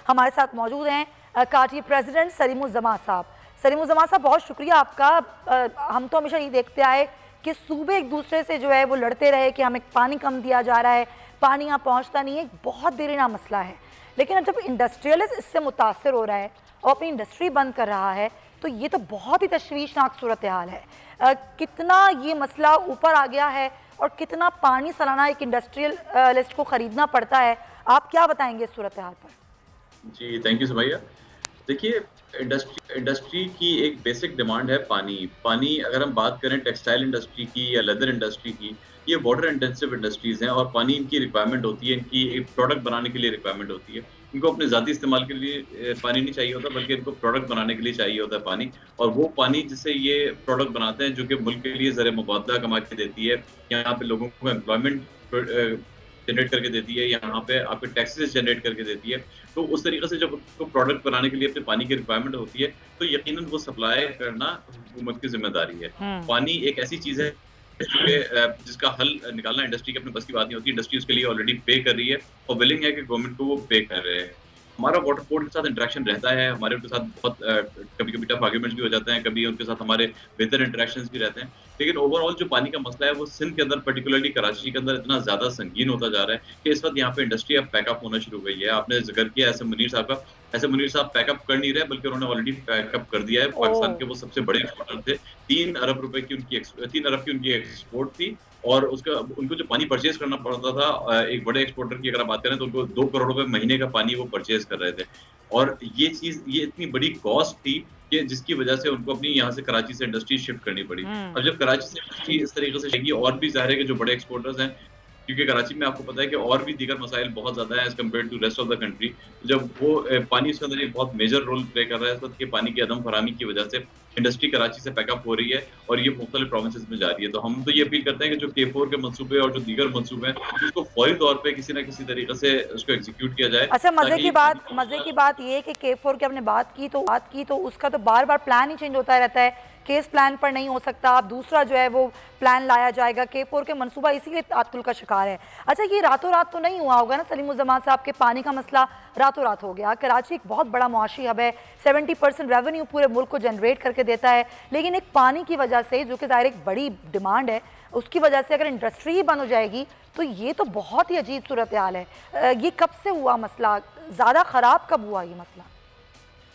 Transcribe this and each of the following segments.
हमारे साथ मौजूद हैं काटी प्रेसिडेंट सलीमुज़्ज़मा साहब। सलीमुज़्ज़मा साहब, बहुत शुक्रिया आपका। हम तो हमेशा ये देखते आए कि सूबे एक दूसरे से जो है वो लड़ते रहे कि हमें पानी कम दिया जा रहा है, पानी यहाँ पहुँचता नहीं है, बहुत देरीना मसला है। लेकिन अब जब इंडस्ट्रियलिस्ट इससे मुतासर हो रहा है और अपनी इंडस्ट्री बंद कर रहा है तो ये तो बहुत ही तशवीशनाक सूरत हाल है। कितना ये मसला ऊपर आ गया है और कितना पानी सालाना एक इंडस्ट्रियलिस्ट को ख़रीदना पड़ता है, आप क्या बताएंगे इस सूरत हाल पर? जी, थैंक यू सुमैया। देखिए, इंडस्ट्री की एक बेसिक डिमांड है पानी। पानी अगर हम बात करें टेक्सटाइल इंडस्ट्री की या लेदर इंडस्ट्री की, ये वाटर इंटेंसिव इंडस्ट्रीज़ हैं और पानी इनकी रिक्वायरमेंट होती है, इनकी एक प्रोडक्ट बनाने के लिए रिक्वायरमेंट होती है। इनको अपने ज़ाती इस्तेमाल के लिए पानी नहीं चाहिए होता, बल्कि इनको प्रोडक्ट बनाने के लिए चाहिए होता है पानी। और वो पानी जिससे ये प्रोडक्ट बनाते हैं, जो कि मुल्क के लिए ज़र मुबादला कमा के देती है, यहाँ पे लोगों को एम्प्लॉयमेंट जनरेट करके देती है, यहाँ पे आपके टैक्सेस जनरेट करके देती है। तो उस तरीके से जब उसको प्रोडक्ट बनाने के लिए अपने पानी की रिक्वायरमेंट होती है, तो यकीनन वो सप्लाई करना हुकूमत की ज़िम्मेदारी है। पानी एक ऐसी चीज़ है जिसका हल निकालना इंडस्ट्री के अपने बस की बात नहीं होती। इंडस्ट्री उसके लिए ऑलरेडी पे कर रही है और विलिंग है कि गवर्नमेंट को वो पे कर रहे हैं। हमारा वाटर बोर्ड के साथ इंटरेक्शन रहता है, हमारे उनके साथ बहुत कभी-कभी टफ आर्गुमेंट्स भी हो जाते हैं, कभी उनके साथ हमारे बेहतर इंटरेक्शंस भी रहते हैं। लेकिन ओवरऑल जो पानी का मसला है, वो सिंध के अंदर पर्टिकुलरली कराची के अंदर इतना ज़्यादा संगीन होता जा रहा है कि इस वक़्त यहाँ पे इंडस्ट्री अब पैकअप होना शुरू हो गई है। आपने ज़िक्र किया एहसन मुनीर साहब का, एहसन मुनीर साहब पैकअप कर नहीं रहे, बल्कि उन्होंने ऑलरेडी पैकअप कर दिया है। पाकिस्तान के वो सबसे बड़े एक्सपोर्टर थे। 3 अरब रुपए की उनकी 3 अरब की उनकी एक्सपोर्ट थी और उसका उनको जो पानी परचेज़ करना पड़ता था, एक बड़े एक्सपोर्टर की अगर आप बात करें तो उनको 2 करोड़ रुपए महीने का पानी वो परचेज़ कर रहे थे। और ये इतनी बड़ी कॉस्ट थी कि जिसकी वजह से उनको अपनी यहाँ से कराची से इंडस्ट्री शिफ्ट करनी पड़ी। अब जब कराची से इंडस्ट्री इस तरीके से जाएगी, और भी ज़ाहिर है कि जो बड़े एक्सपोर्टर्स हैं, क्योंकि कराची में आपको पता है कि और भी दीगर मसाइल बहुत ज़्यादा है as compare to rest of the country. जब वो पानी उसके अंदर एक बहुत मेजर रोल प्ले कर रहा है इस वक़्त, कि पानी की अदम फ़राहमी की वजह से इंडस्ट्री कराची से पैकअप हो रही है और ये मुख्तलिफ प्रोविंसेस में जा रही है। तो हम तो ये अपील करते हैं कि जो K4 के मंसूबे और जो दीगर मंसूबे हैं, उसको फौरी तौर पे किसी न किसी तरीके से उसको एग्ज़ीक्यूट किया जाए, अच्छा, ताकि ये पानी का मज़े मसला। की बात ये है कि K4 की आपने बात की तो उसका तो बार-बार प्लान ही चेंज होता रहता है कि इस प्लान पर नहीं हो सकता, अब दूसरा जो है वो प्लान लाया जाएगा। K4 के मंसूबा इसीलिए तात्तुल का शिकार है। अच्छा, ये रातों-रात तो नहीं हुआ होगा ना सलीमुज़्ज़मा साहब, के पानी का मसला रातों-रात हो गया? कराची एक बहुत बड़ा मुआशी हब है, 70% रेवेन्यू पूरे मुल्क को जनरेट करके देता है, लेकिन एक पानी की वजह से, जो कि ज़ाहिर एक बड़ी डिमांड है, उसकी वजह से अगर इंडस्ट्री ही बंद हो जाएगी तो ये तो बहुत ही अजीब सूरत हाल है। ये कब से हुआ मसला? ज़्यादा ख़राब कब हुआ ये मसला?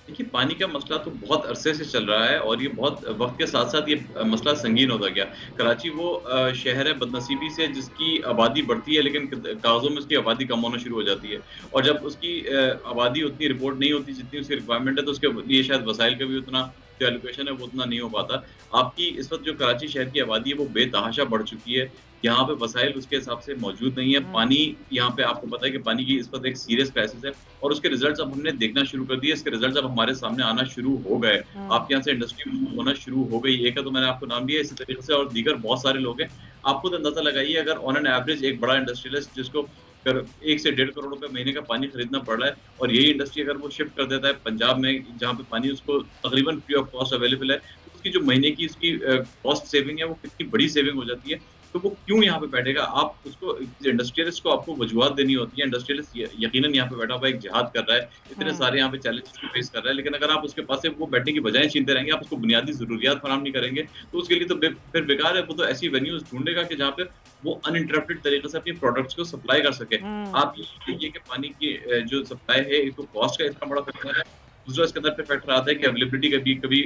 देखिए, पानी का मसला तो बहुत अरसे से चल रहा है और ये बहुत वक़्त के साथ-साथ ये मसला संगीन होता गया। कराची वो शहर है बदनसीबी से, जिसकी आबादी बढ़ती है, लेकिन कागज़ों में उसकी आबादी कम होना शुरू हो जाती है। और जब उसकी आबादी उतनी रिपोर्ट नहीं होती जितनी उसकी रिक्वायरमेंट है, तो उसके लिए शायद वसाइल का भी उतना जो एलोकेशन है वो उतना नहीं हो पाता। आपकी इस वक़्त जो कराची शहर की आबादी है वो बेतहाशा बढ़ चुकी है। यहाँ पे वसाइल उसके हिसाब से मौजूद नहीं है। पानी यहाँ पे आपको पता है कि पानी की इस वक़्त एक सीरियस क्राइसिस है और उसके रिज़ल्ट्स अब हमने देखना शुरू कर दिए। इसके रिज़ल्ट्स अब हमारे सामने आना शुरू हो गए। हुँ। आपके यहाँ से इंडस्ट्री मूव होना शुरू हो गई। एक का तो मैंने आपको नाम दिया, इसी तरीके से और दीगर बहुत सारे लोग हैं। आप खुद अंदाज़ा लगाइए, अगर ऑन एन एवरेज एक बड़ा इंडस्ट्रियलिस्ट जिसको कर 1 से डेढ़ करोड़ रुपए महीने का पानी खरीदना पड़ रहा है, और यही इंडस्ट्री अगर वो शिफ्ट कर देता है पंजाब में, जहाँ पे पानी उसको तकरीबन फ्री ऑफ कॉस्ट अवेलेबल है, तो उसकी जो महीने की उसकी कॉस्ट सेविंग है, वो कितनी बड़ी सेविंग हो जाती है। तो वो क्यों यहाँ पे बैठेगा? आप उसको इंडस्ट्रियलिस्ट को आपको वजूहत देनी होती है। इंडस्ट्रियलिस्ट यकीनन यहाँ पे बैठा हुआ एक जिहाद कर रहा है, इतने हुँ। सारे यहाँ पे चैलेंजेस को फेस कर रहा है, लेकिन अगर आप उसके पास से वो बैठने की बजाय छीनते रहेंगे, आप उसको बुनियादी ज़रूरियात फराहम नहीं करेंगे, तो उसके लिए तो फिर बेकार है। वो तो ऐसी वेन्यूज़ ढूँढेगा कि जहाँ पे वो अनइंटरप्टेड तरीके से अपनी प्रोडक्ट्स को सप्लाई कर सके। हुँ। आप ये देखिए कि पानी की जो सप्लाई है, एक तो कॉस्ट का इतना बड़ा फैक्टर है, दूसरा इसके अंदर फिर फैक्टर आता है कि अवेलेबिलिटी कभी-कभी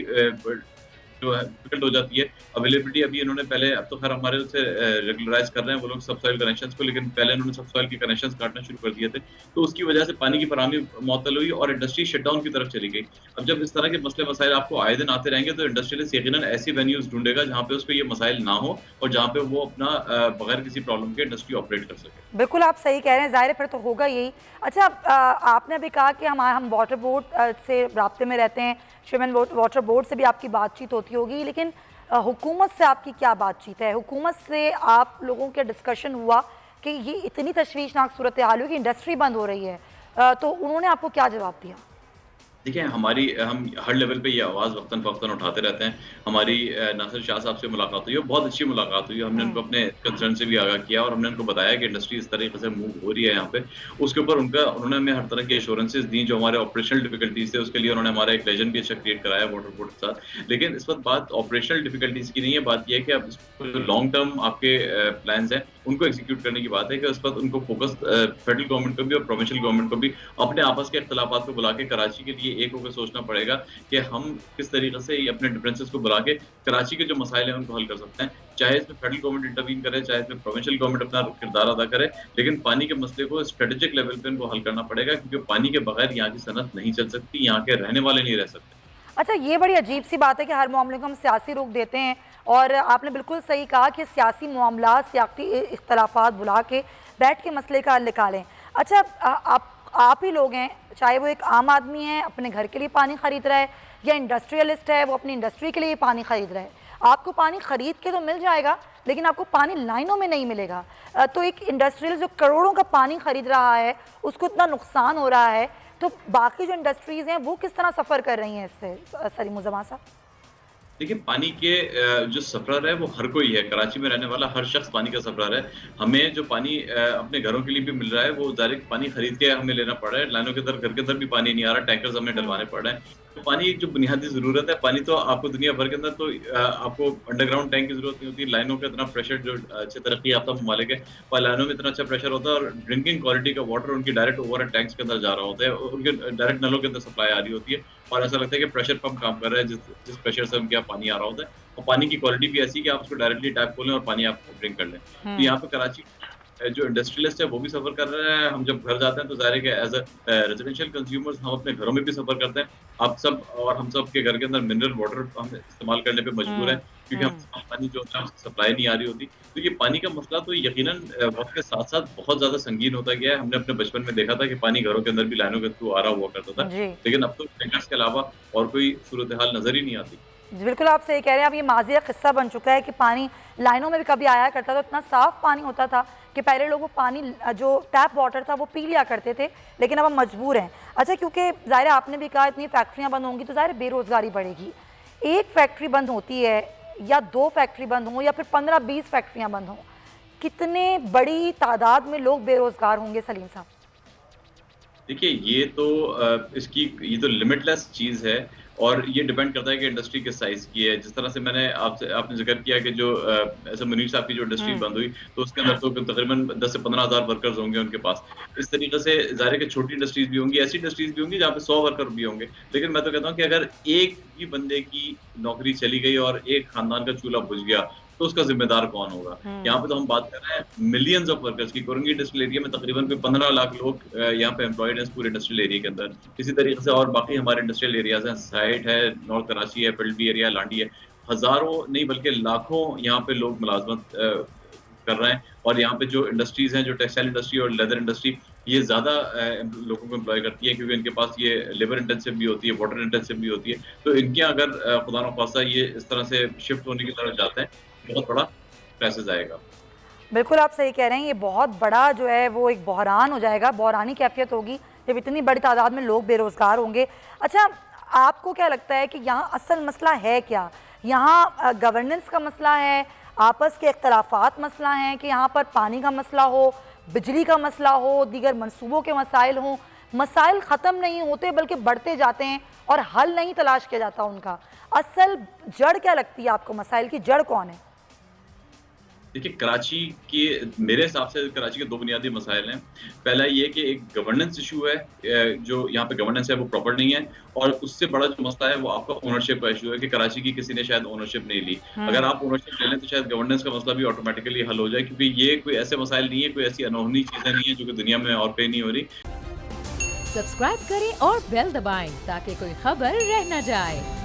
जो है डिफिकल्ट हो जाती है। अवेलेबिलिटी अभी इन्होंने पहले, अब तो खैर हमारे उससे रेगुलराइज़ कर रहे हैं वो लोग सबसॉइल कनेक्शंस को, लेकिन पहले इन्होंने सबसॉइल के कनेक्शंस काटना शुरू कर दिए थे। तो उसकी वजह से पानी की फराहमी मुअत्तल हुई और इंडस्ट्री शटडाउन की तरफ चली गई। अब जब इस तरह के मसले-मसाइल आपको आए दिन आते रहेंगे, तो इंडस्ट्रियलिस्ट यकीनन ऐसी वेन्यूज़ ढूँढेगा जहाँ पे उसको ये मसाइल ना हो और जहाँ पे वो अपना बगैर किसी प्रॉब्लम के इंडस्ट्री ऑपरेट कर सके। बिल्कुल, आप सही कह रहे हैं, ज़ाहिर है फिर तो होगा यही। अच्छा, आपने अभी कहा कि हम वाटर बोर्ड से राब्ते में रहते हैं, शिमन वाटर बोर्ड से भी आपकी बातचीत होती होगी, लेकिन हुकूमत से आपकी क्या बातचीत है? हुकूमत से आप लोगों का डिस्कशन हुआ कि ये इतनी तशवीशनाक सूरत हाल हुई कि इंडस्ट्री बंद हो रही है, तो उन्होंने आपको क्या जवाब दिया? देखिए, हम हर लेवल पे ये आवाज़ वक़्तन-फ़वक़्तन उठाते रहते हैं। हमारी नासिर शाह साहब से मुलाकात हुई है, बहुत अच्छी मुलाकात हुई है। हमने उनको हुँ, अपने कंसर्न से भी आगाह किया और हमने उनको बताया कि इंडस्ट्री इस तरीके से मूव हो रही है यहाँ पे। उसके ऊपर उन्होंने हमें हर तरह के एश्योरेंसेस दी, जो हमारे ऑपरेशनल डिफ़िकल्टीज़ थे, उसके लिए उन्होंने हमारा एक लेजेंड भी अच्छा क्रिएट कराया वाटर बोर्ड के साथ। लेकिन इस वक़्त बात ऑपरेशनल डिफ़िकल्टीज़ की नहीं है, बात ये है कि अब इसको जो लॉन्ग टर्म आपके प्लान्स हैं, उनको एग्ज़ीक्यूट करने की बात है कि उस वक़्त उनको फ़ोकस फेडरल गवर्नमेंट को भी और प्रोविंशियल गवर्नमेंट को भी अपने आपस के इख्तिलाफ़ात को बुला के कराची के लिए एक होकर सोचना पड़ेगा कि हम किस तरीके से ये अपने डिफरेंसेस को बुला के कराची के जो मसाइल हैं उनको हल कर सकते हैं। चाहे इसमें फेडरल गवर्नमेंट इंटरवीन करे, चाहे इसमें प्रोविंशियल गवर्नमेंट अपना किरदार अदा करे, लेकिन पानी के मसले को स्ट्रेटेजिक लेवल पे इनको हल करना पड़ेगा क्योंकि पानी के बगैर यहाँ की सनत नहीं चल सकती, यहाँ के रहने वाले नहीं रह सकते। अच्छा, ये बड़ी अजीब-सी बात है कि हर मामले को हम सियासी रुख देते हैं और आपने बिल्कुल सही कहा कि सियासी मामलात, सियासी इख्तिलाफ़ात बुला के बैठ के मसले का हल निकालें। अच्छा, आप ही लोग हैं, चाहे वो एक आम आदमी है, अपने घर के लिए पानी खरीद रहा है या इंडस्ट्रियलिस्ट है, वो अपनी इंडस्ट्री के लिए पानी खरीद रहा है। आपको पानी खरीद के तो मिल जाएगा, लेकिन आपको पानी लाइनों में नहीं मिलेगा। तो एक इंडस्ट्रियलिस्ट जो करोड़ों का पानी खरीद रहा है, उसको इतना नुकसान हो रहा है, तो बाकी जो इंडस्ट्रीज़ हैं वो किस तरह सफ़र कर रही हैं इससे, सलीमुज़्ज़मा साहब? देखिए, पानी के जो सफ़रर है वो हर कोई है, कराची में रहने वाला हर शख़्स पानी का सफ़रर है। हमें जो पानी अपने घरों के लिए भी मिल रहा है, वो डायरेक्ट पानी खरीद के हमें लेना पड़ रहा है। लाइनों के अंदर घर के अंदर भी पानी नहीं आ रहा, टैंकर्स हमें डलवाने पड़ रहे हैं। तो पानी एक जो बुनियादी ज़रूरत है, पानी तो आपको दुनिया भर के अंदर तो आपको अंडरग्राउंड टैंक की ज़रूरत नहीं होती, लाइनों का इतना प्रेशर जो अच्छे तरक्की याफ़्ता ममालिक है, और लाइनों में इतना अच्छा प्रेशर होता है और ड्रिंकिंग क्वालिटी का वाटर उनकी डायरेक्ट ओवरहेड टैंक्स के अंदर जा रहा होता है, उनके डायरेक्ट नलों के अंदर सप्लाई आ रही होती है और ऐसा लगता है कि प्रेशर पंप काम कर रहा है, जिस प्रेशर से उनके यहाँ पानी आ रहा होता है। और पानी की क्वालिटी भी ऐसी है कि आप उसको डायरेक्टली टैप खोलें और पानी आप ड्रिंक कर लें। तो हुँ, यहाँ पे कराची जो इंडस्ट्रियलिस्ट है वो भी सफ़र कर रहे हैं। हम जब घर जाते हैं तो ज़ाहिर है कि एज़ रेज़िडेंशियल कंज़्यूमर्स हम अपने घरों में भी सफ़र करते हैं। आप सब और हम सब के घर के अंदर मिनरल वाटर हम इस्तेमाल करने पे मजबूर हैं हुँ, क्योंकि हम हुँ। साफ पानी जो होता है उसकी सप्लाई नहीं आ रही होती। तो ये पानी का मसला तो यकीनन वक़्त के साथ-साथ बहुत ज़्यादा संगीन होता गया है। हमने अपने बचपन में देखा था कि पानी घरों के अंदर भी लाइनों के थ्रू आ रहा हुआ करता था। जी। लेकिन अब तो टैंकर्स के अलावा और कोई सूरत-ए-हाल नज़र ही नहीं आती। जी, बिल्कुल आप सही कह रहे हैं। अब ये माज़ी का किस्सा बन चुका है कि पानी लाइनों में भी कभी आया करता था, इतना साफ़ पानी होता था कि पहले लोग वो पानी जो टैप वाटर था वो पी लिया करते थे, लेकिन अब हम मजबूर हैं। अच्छा, क्योंकि ज़ाहिर है आपने भी कहा इतनी फैक्ट्रियाँ बंद होंगी तो ज़ाहिर है बेरोज़गारी बढ़ेगी। एक फैक्ट्री बंद होती है या 2 फैक्ट्री बंद हों या फिर 15-20 फैक्ट्रियाँ बंद हों, कितने बड़ी तादाद में लोग बेरोज़गार होंगे सलीम साहब? देखिए, ये तो लिमिटलेस चीज़ है और ये डिपेंड करता है कि इंडस्ट्री किस साइज़ की है। जिस तरह से आपने ज़िक्र किया कि जो ऐसे मुनीर साहब की जो इंडस्ट्री हुँ, बंद हुई, तो उसके अंदर तो तकरीबन 10 से 15,000 वर्कर्स होंगे उनके पास। इस तरीके से ज़ाहिर है कि छोटी इंडस्ट्रीज़ भी होंगी, ऐसी इंडस्ट्रीज़ भी होंगी जहाँ पे 100 वर्कर भी होंगे। लेकिन मैं तो कहता हूँ कि अगर एक भी बंदे की नौकरी चली गई और एक खानदान का चूल्हा बुझ गया, तो उसका ज़िम्मेदार कौन होगा? यहाँ हुँ। पे तो हम बात कर रहे हैं मिलियंस ऑफ वर्कर्स की। कोरंगी इंडस्ट्रियल एरिया में तकरीबन कोई 15 लाख लोग यहाँ पे एम्प्लॉयड हैं इस पूरे इंडस्ट्रियल एरिया के अंदर। इसी तरीके से और बाकी हमारे इंडस्ट्रियल एरियाज़ हैं, साइट है, नॉर्थ कराची है, पिल्डबी एरिया, लांडी है। हज़ारों नहीं बल्कि लाखों यहाँ पे लोग मुलाज़मत कर रहे हैं और यहाँ पे जो इंडस्ट्रीज़ हैं, जो टेक्सटाइल इंडस्ट्री और लेदर इंडस्ट्री, ये ज़्यादा लोगों को एम्प्लॉय करती है क्योंकि इनके पास ये लेबर इंटेंसिव भी होती है, वाटर इंटेंसिव भी होती है। तो इनके अगर खुदा न ख़ास्ता ये इस तरह से शिफ्ट होने की तरफ जाते हैं, बहुत बड़ा क्राइसिस आएगा। बिल्कुल आप सही कह रहे हैं, ये बहुत बड़ा जो है वो एक बहरान हो जाएगा, बहरानी कैफ़ियत होगी जब इतनी बड़ी तादाद में लोग बेरोज़गार होंगे। अच्छा, आपको क्या लगता है कि यहाँ असल मसला है क्या? यहाँ गवर्नेंस का मसला है, आपस के इख्तिलाफ़ात मसला हैं कि यहाँ पर पानी का मसला हो, बिजली का मसला हो, दीगर मंसूबों के मसाइल हों, मसाइल ख़त्म नहीं होते बल्कि बढ़ते जाते हैं और हल नहीं तलाश किया जाता उनका। असल जड़ क्या लगती है आपको, मसाइल की जड़ कौन है? देखिए, मेरे हिसाब से कराची के 2 बुनियादी मसाइल हैं। पहला ये कि एक गवर्नेंस इश्यू है, जो यहाँ पे गवर्नेंस है वो प्रॉपर नहीं है और उससे बड़ा जो मसला है वो आपका ओनरशिप का इश्यू है कि कराची की किसी ने शायद ओनरशिप नहीं ली। अगर हुँ। आप ओनरशिप ले लें तो शायद गवर्नेंस का मसला भी ऑटोमैटिकली हल हो जाए क्योंकि ये कोई ऐसे मसाइल नहीं है, कोई ऐसी अनहोनी चीज़ें नहीं है जो कि दुनिया में और कहीं नहीं हो रही। सब्सक्राइब करें और बेल दबाएं ताकि कोई खबर रह न जाए।